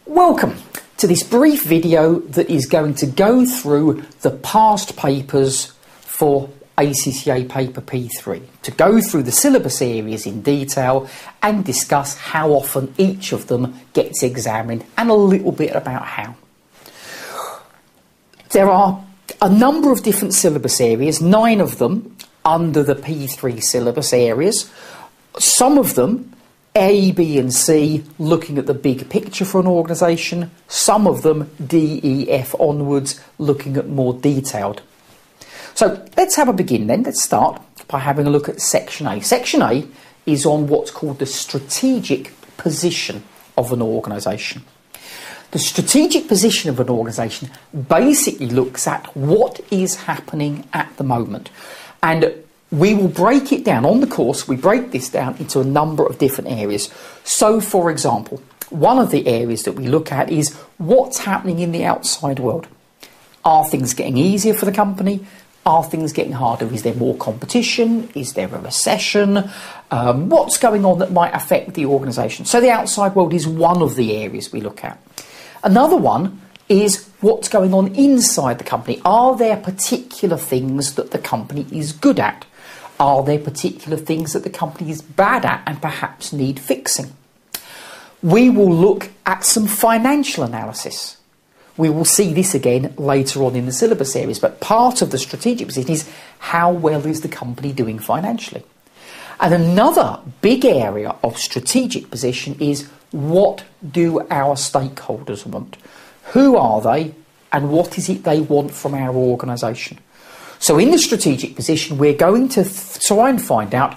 Welcome to this brief video that is going to go through the past papers for ACCA paper P3, to go through the syllabus areas in detail and discuss how often each of them gets examined and a little bit about how. There are a number of different syllabus areas, 9 of them under the P3 syllabus areas. Some of them A, B and C, looking at the big picture for an organisation. Some of them D, E, F onwards, looking at more detailed. So let's have a begin then. Let's start by having a look at Section A. Section A is on what's called the strategic position of an organisation. The strategic position of an organisation basically looks at what is happening at the moment. And we will break it down. On the course, we break this down into a number of different areas. So, for example, one of the areas that we look at is what's happening in the outside world. Are things getting easier for the company? Are things getting harder? Is there more competition? Is there a recession? What's going on that might affect the organisation? So the outside world is one of the areas we look at. Another one is what's going on inside the company. Are there particular things that the company is good at? Are there particular things that the company is bad at and perhaps need fixing? We will look at some financial analysis. We will see this again later on in the syllabus areas, but part of the strategic position is how well is the company doing financially? And another big area of strategic position is what do our stakeholders want? Who are they and what is it they want from our organisation? So in the strategic position, we're going to try and find out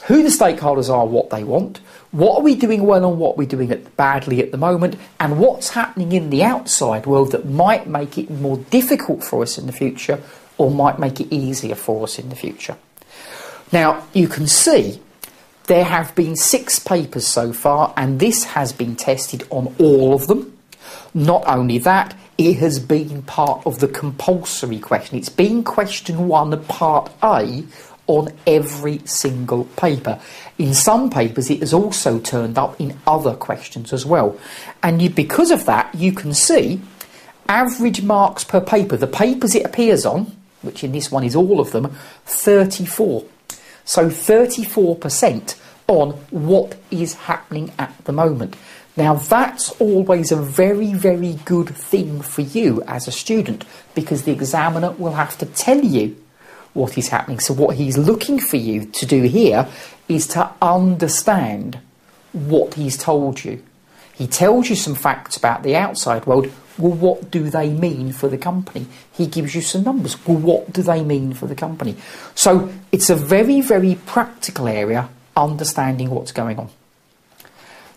who the stakeholders are, what they want, what are we doing well and what we're doing badly at the moment, and what's happening in the outside world that might make it more difficult for us in the future or might make it easier for us in the future. Now, you can see there have been 6 papers so far, and this has been tested on all of them. Not only that, it has been part of the compulsory question. It's been question 1, part A, on every single paper. In some papers, it has also turned up in other questions as well. And because of that, you can see average marks per paper. The papers it appears on, which in this one is all of them, 34. So 34% on what is happening at the moment. Now that's always a very, very good thing for you as a student, because the examiner will have to tell you what is happening. So what he's looking for you to do here is to understand what he's told you. He tells you some facts about the outside world. Well, what do they mean for the company? He gives you some numbers. Well, what do they mean for the company? So it's a very, very practical area, understanding what's going on.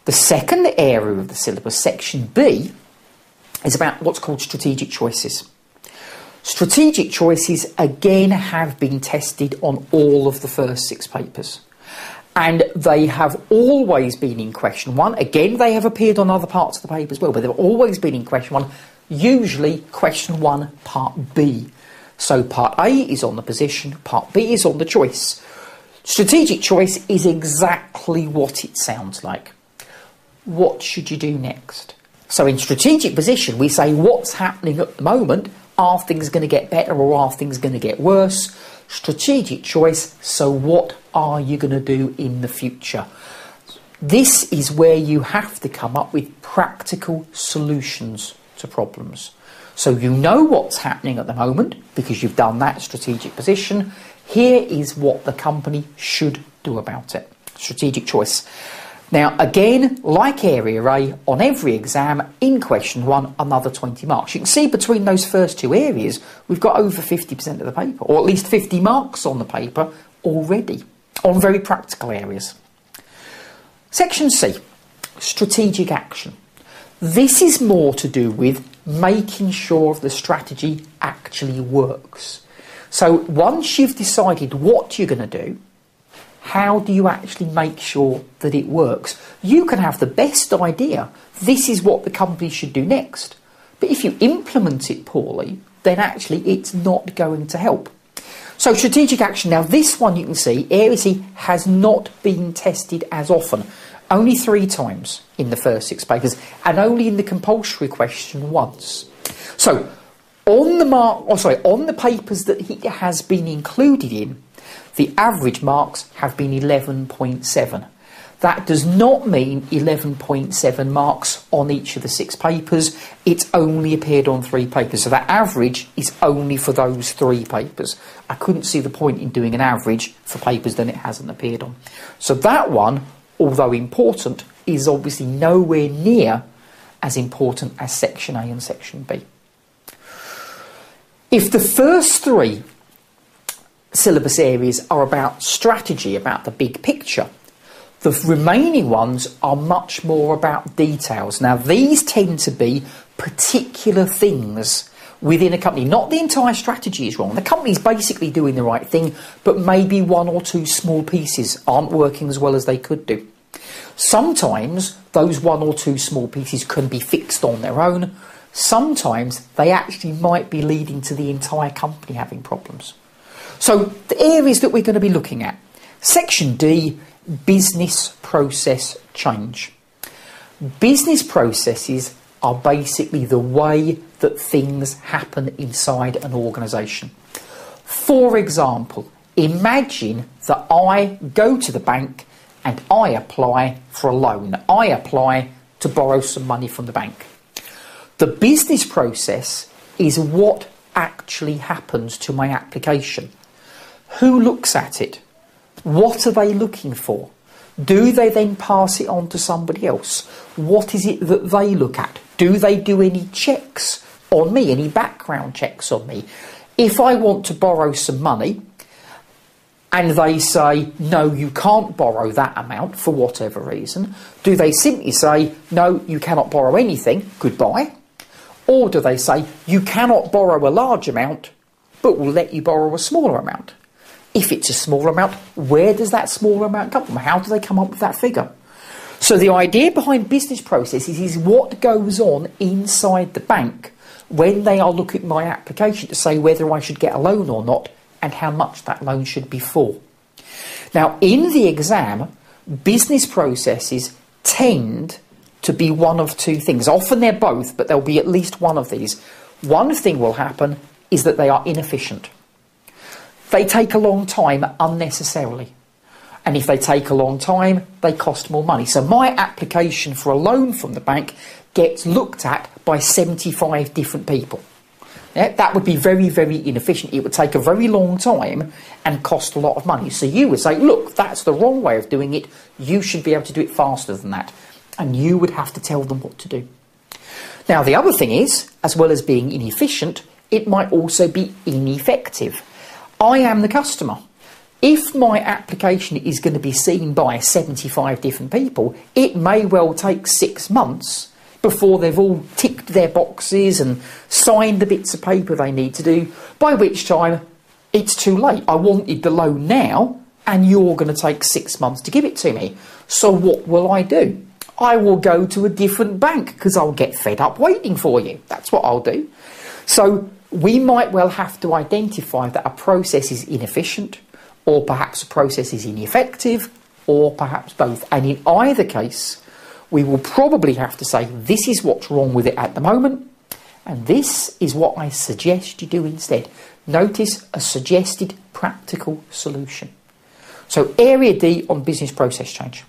The second area of the syllabus, Section B, is about what's called strategic choices. Strategic choices, again, have been tested on all of the first 6 papers. And they have always been in question 1. Again, they have appeared on other parts of the paper as well, but they've always been in question 1, usually question 1, part B. So part A is on the position, part B is on the choice. Strategic choice is exactly what it sounds like. What should you do next? So in strategic position, we say what's happening at the moment. Are things going to get better or are things going to get worse? Strategic choice, so what are you going to do in the future? This is where you have to come up with practical solutions to problems. So you know what's happening at the moment because you've done that strategic position. Here is what the company should do about it. Strategic choice. Now, again, like Area A, on every exam, in question 1, another 20 marks. You can see between those first 2 areas, we've got over 50% of the paper, or at least 50 marks on the paper already, on very practical areas. Section C, strategic action. This is more to do with making sure the strategy actually works. So once you've decided what you're going to do, how do you actually make sure that it works? You can have the best idea, this is what the company should do next. But if you implement it poorly, then actually it's not going to help. So strategic action, now this one you can see, Area C has not been tested as often. Only 3 times in the first 6 papers, and only in the compulsory question once. So, on the papers that he has been included in, the average marks have been 11.7. That does not mean 11.7 marks on each of the 6 papers. It's only appeared on 3 papers. So that average is only for those 3 papers. I couldn't see the point in doing an average for papers that it hasn't appeared on. So that one, although important, is obviously nowhere near as important as Section A and Section B. If the first 3 syllabus areas are about strategy, about the big picture, the remaining ones are much more about details. Now, these tend to be particular things within a company. Not the entire strategy is wrong. The company's basically doing the right thing, but maybe 1 or 2 small pieces aren't working as well as they could do. Sometimes those 1 or 2 small pieces can be fixed on their own. Sometimes they actually might be leading to the entire company having problems. So the areas that we're going to be looking at. Section D, business process change. Business processes are basically the way that things happen inside an organisation. For example, imagine that I go to the bank and I apply for a loan. I apply to borrow some money from the bank. The business process is what actually happens to my application. Who looks at it? What are they looking for? Do they then pass it on to somebody else? What is it that they look at? Do they do any checks on me, any background checks on me? If I want to borrow some money and they say, no, you can't borrow that amount for whatever reason, do they simply say, no, you cannot borrow anything, goodbye? Or do they say, you cannot borrow a large amount, but we'll let you borrow a smaller amount? If it's a small amount, where does that smaller amount come from? How do they come up with that figure? So the idea behind business processes is what goes on inside the bank when they are looking at my application to say whether I should get a loan or not and how much that loan should be for. Now, in the exam, business processes tend to be one of 2 things. Often they're both, but there'll be at least one of these. One thing will happen is that they are inefficient. They take a long time unnecessarily. And if they take a long time, they cost more money. So my application for a loan from the bank gets looked at by 75 different people. Yeah, that would be very, very inefficient. It would take a very long time and cost a lot of money. So you would say, look, that's the wrong way of doing it. You should be able to do it faster than that. And you would have to tell them what to do. Now, the other thing is, as well as being inefficient, it might also be ineffective. I am the customer. If my application is going to be seen by 75 different people, it may well take 6 months before they've all ticked their boxes and signed the bits of paper they need to do, by which time it's too late. I wanted the loan now, and you're going to take 6 months to give it to me. So what will I do? I will go to a different bank because I'll get fed up waiting for you. That's what I'll do. So we might well have to identify that a process is inefficient, or perhaps a process is ineffective, or perhaps both. And in either case, we will probably have to say, this is what's wrong with it at the moment, and this is what I suggest you do instead. Notice a suggested practical solution. So area D on business process change.